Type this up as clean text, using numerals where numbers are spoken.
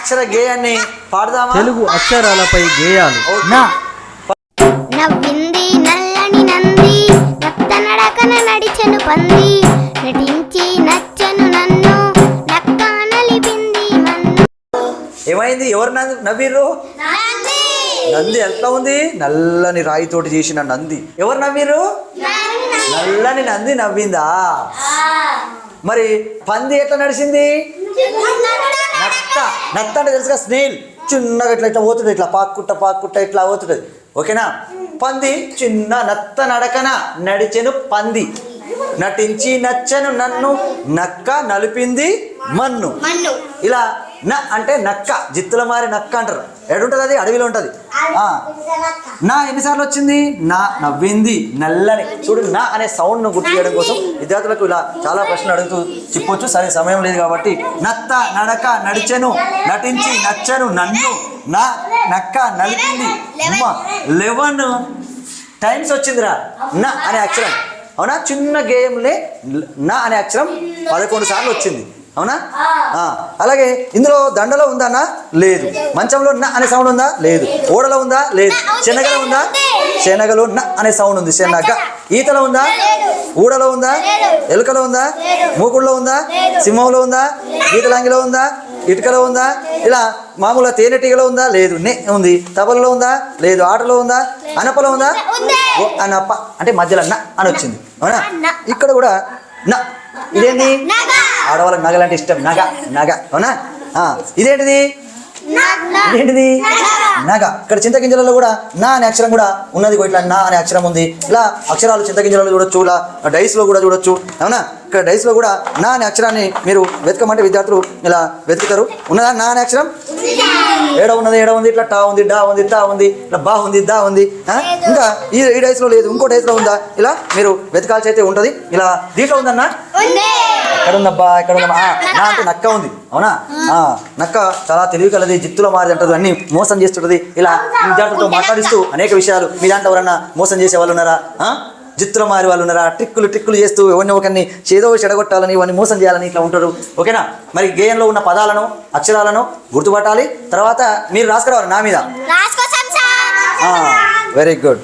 అక్షర గేయాన్ని పాడదామా? తెలుగు అక్షరాలపై గేయాలు. నవ్వింది నల్లని నంది, నత్త నడకన నడిచెను పంది, నటించి నచ్చను నన్ను, నక్క నలిపింది మన్ను. ఏమైంది? ఎవరు నవ్విర్రు? నంది. ఎట్లా ఉంది? నల్లని రాయితోటి చేసిన నంది. ఎవరు నవ్విర్రు? నల్లని నంది నవ్విందా? మరి పంది ఎట్లా నడిచింది? నత్త. నత్త అంటే తెలుసుగా, స్నేల్. చిన్నగా ఇట్లా ఇట్లా పోతుంది, ఇట్లా పాక్కుంటా ఇట్లా పోతుంది. ఓకేనా? పంది చిన్న నత్త నడకన నడిచెను పంది, నటించి నచ్చను నన్ను, నక్క నలిపింది మన్ను. ఇలా న అంటే నక్క, జిత్తుల మారి నక్క అంటారు. ఎడుంటుంది అది? అడవిలో ఉంటుంది. నా ఎన్నిసార్లు వచ్చింది? నా నవ్వింది నల్లని. చూడు, నా అనే సౌండ్ను గుర్తు చేయడం కోసం విద్యార్థులకు ఇలా చాలా ప్రశ్నలు అడుగుతూ చెప్పొచ్చు. సరే, సమయం లేదు కాబట్టి నత్త నడక నడిచెను, నటించి నచ్చను నన్ను, నా నక్క నలిపింది 11 టైమ్స్ వచ్చిందిరా నా అనే అక్షరం. అవునా? చిన్న గేయంలే నా అనే అక్షరం 11 సార్లు వచ్చింది. అవునా? అలాగే ఇందులో దండలో ఉందా? లేదు. మంచంలో న అనే సౌండ్ ఉందా? లేదు. ఓడలో ఉందా? లేదు. శనగలో ఉందా? శనగలో న అనే సౌండ్ ఉంది. శనగ. ఈతలో ఉందా? ఊడలో ఉందా? ఎలుకలో ఉందా? మూకుడులో ఉందా? సింహంలో ఉందా? గీతలాంగిలో ఉందా? ఇటుకలో ఉందా? ఇలా మామూలుగా తేనెటీగలో ఉందా? లేదు. నే ఉంది. తబలలో ఉందా? లేదు. ఆటలో ఉందా? అనపలో ఉందా? అనప అంటే మధ్యలో న అని వచ్చింది. అవునా? ఇక్కడ కూడా న. ఇదేంటి? ఆడవాళ్ళకి నగలంటే ఇష్టం. నగ. నగ. అవునా? ఇదేంటిది? ఇదేంటిది? నగ. ఇక్కడ చింతగింజలలో కూడా నా అనే అక్షరం కూడా ఉన్నది. ఇట్లా నా అనే అక్షరం ఉంది. ఇలా అక్షరాలు చింతగింజలలో చూడొచ్చు, ఇలా డైస్లో కూడా చూడొచ్చు. అవునా? ఇక్కడ డైస్లో కూడా నా అనే అక్షరాన్ని మీరు వెతకమంటే విద్యార్థులు ఇలా వెతుకుతారు. ఉన్నదా నా అనే అక్షరం? ఏడ ఉన్నది? ఏడ ఉంది? ఇట్లా టా ఉంది, డా ఉంది, తా ఉంది, ఇట్లా బా ఉంది, దా ఉంది. ఇంకా ఈ డైస్లో లేదు, ఇంకో డైస్లో ఉందా? ఇలా మీరు వెతకాల్సి అయితే ఉంటుంది. ఇలా దీంట్లో ఉందన్నా? ఎక్కడ ఉందబ్బా? ఎక్కడ ఉందమ్మా? నా అంటే నక్క ఉంది. అవునా? నక్క చాలా తెలివి కలది, జిత్తులో మారి అంటది, అన్ని మోసం చేస్తుంటది. ఇలా విద్యార్థులతో మాట్లాడిస్తూ అనేక విషయాలు. మీ దాంట్లో ఎవరన్నా మోసం చేసే వాళ్ళు ఉన్నారా? జిత్తులో మారి వాళ్ళు ఉన్నారా? ట్రిక్కులు చేస్తూ ఎవరిని ఒకరిని చేదో చెడగొట్టాలని, ఇవన్నీ మోసం చేయాలని ఇట్లా ఉంటారు. ఓకేనా? మరి గేయంలో ఉన్న పదాలను, అక్షరాలను గుర్తుపట్టాలి. తర్వాత మీరు రాసుకురావాలి నా మీద. Very good.